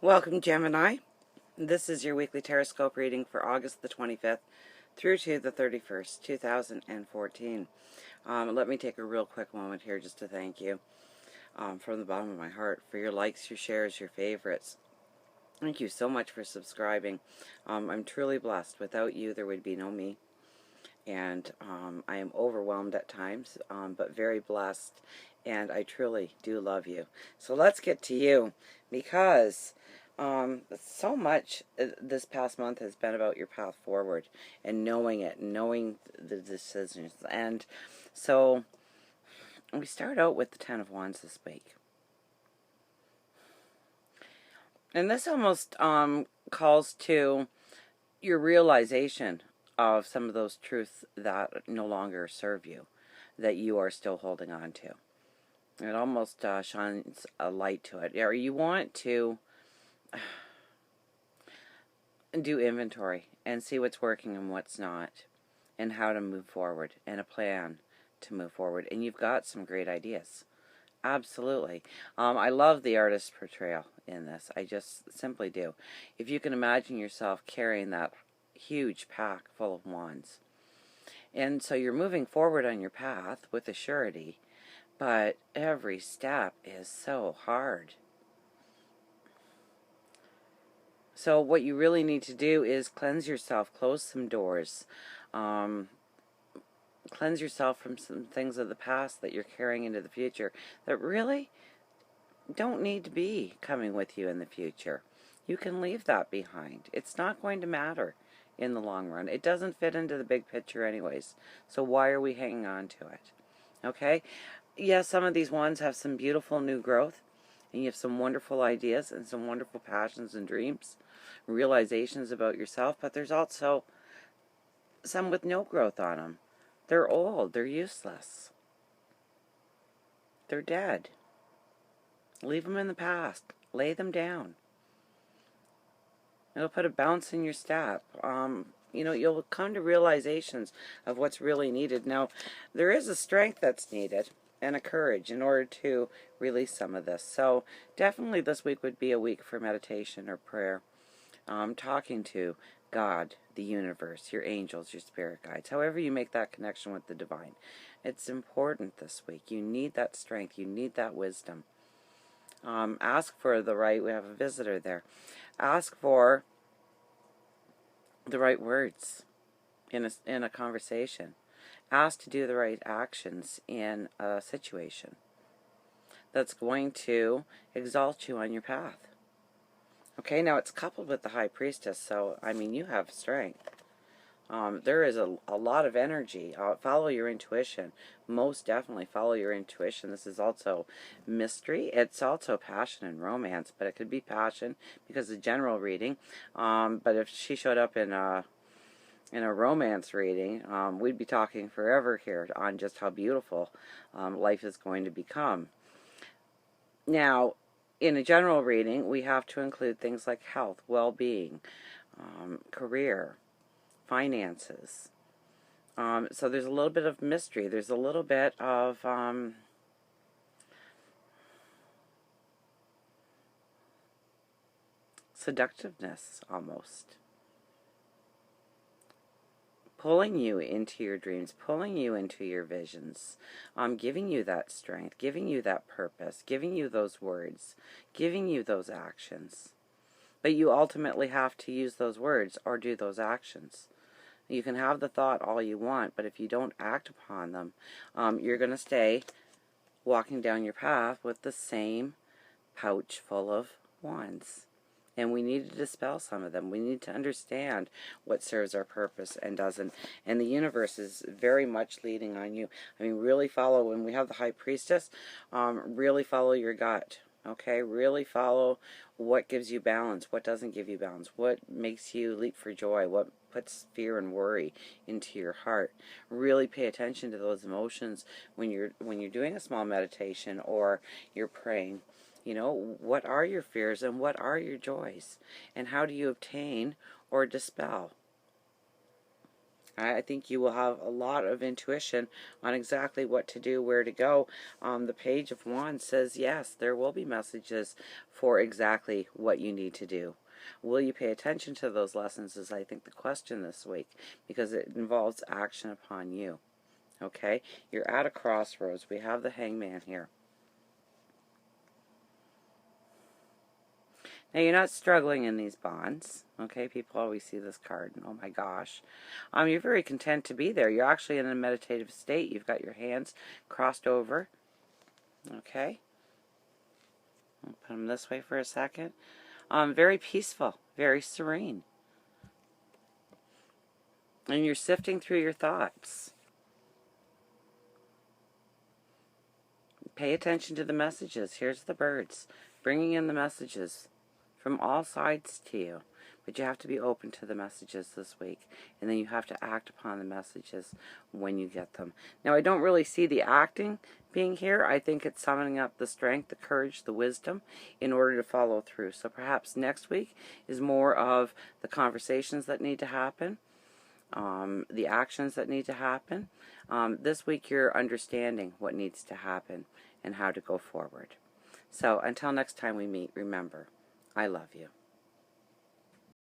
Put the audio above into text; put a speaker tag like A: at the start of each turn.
A: Welcome, Gemini. This is your weekly Tarotscope reading for August the 25th through to the 31st, 2014. Let me take a real quick moment here just to thank you from the bottom of my heart for your likes, your shares, your favorites. Thank you so much for subscribing. I'm truly blessed. Without you, there would be no me. And I am overwhelmed at times, but very blessed. And I truly do love you. So let's get to you, because so much this past month has been about your path forward and knowing it, knowing the decisions. And so we start out with the Ten of Wands this week. And this almost calls to your realization of some of those truths that no longer serve you, that you are still holding on to. It almost shines a light to it. Or you want to do inventory and see what's working and what's not, and how to move forward, and a plan to move forward. And you've got some great ideas. Absolutely. I love the artist's portrayal in this. I just simply do. If you can imagine yourself carrying that huge pack full of wands. And so you're moving forward on your path with a surety, but every step is so hard. So what you really need to do is cleanse yourself, close some doors, cleanse yourself from some things of the past that you're carrying into the future that really don't need to be coming with you in the future. You can leave that behind. It's not going to matter in the long run. It doesn't fit into the big picture anyways. So why are we hanging on to it? Okay? Yes, some of these ones have some beautiful new growth, and you have some wonderful ideas and some wonderful passions and dreams, realizations about yourself, but there's also some with no growth on them. They're old. They're useless. They're dead. Leave them in the past. Lay them down. It'll put a bounce in your step. You'll come to realizations of what's really needed. Now, there is a strength that's needed and a courage in order to release some of this. So definitely this week would be a week for meditation or prayer. Talking to God, the universe, your angels, your spirit guides, however you make that connection with the divine. It's important this week. You need that strength. You need that wisdom. Ask for the right, we have a visitor there. Ask for the right words in a conversation. Ask to do the right actions in a situation that's going to exalt you on your path. Okay, now it's coupled with the High Priestess, so, you have strength. There is a lot of energy. Follow your intuition. Most definitely follow your intuition. This is also mystery. It's also passion and romance, but it could be passion because of general reading. But if she showed up in a romance reading, we'd be talking forever here on just how beautiful life is going to become. Now, in a general reading, we have to include things like health, well-being, career, finances. So there's a little bit of mystery. There's a little bit of seductiveness almost. Pulling you into your dreams, pulling you into your visions, giving you that strength, giving you that purpose, giving you those words, giving you those actions. But you ultimately have to use those words or do those actions. You can have the thought all you want, but if you don't act upon them, you're going to stay walking down your path with the same pouch full of wands. And we need to dispel some of them. We need to understand what serves our purpose and doesn't. And the universe is very much leading on you. Really follow, when we have the High Priestess, really follow your gut. Okay, really follow what gives you balance, what doesn't give you balance, what makes you leap for joy, what puts fear and worry into your heart. Really pay attention to those emotions when you're doing a small meditation or you're praying. What are your fears and what are your joys? And how do you obtain or dispel? I think you will have a lot of intuition on exactly what to do, where to go. The Page of Wands says, yes, there will be messages for exactly what you need to do. Will you pay attention to those lessons is, I think, the question this week, because it involves action upon you. Okay? You're at a crossroads. We have the Hangman here. Now, you're not struggling in these bonds, okay? People always see this card and, oh my gosh. You're very content to be there. You're actually in a meditative state. You've got your hands crossed over, okay? I'll put them this way for a second. Very peaceful, very serene. And you're sifting through your thoughts. Pay attention to the messages. Here's the birds bringing in the messages from all sides to you. But you have to be open to the messages this week. And then you have to act upon the messages when you get them. Now, I don't really see the acting being here. I think it's summoning up the strength, the courage, the wisdom in order to follow through. So perhaps next week is more of the conversations that need to happen, the actions that need to happen. This week you're understanding what needs to happen and how to go forward. So until next time we meet, remember, I love you.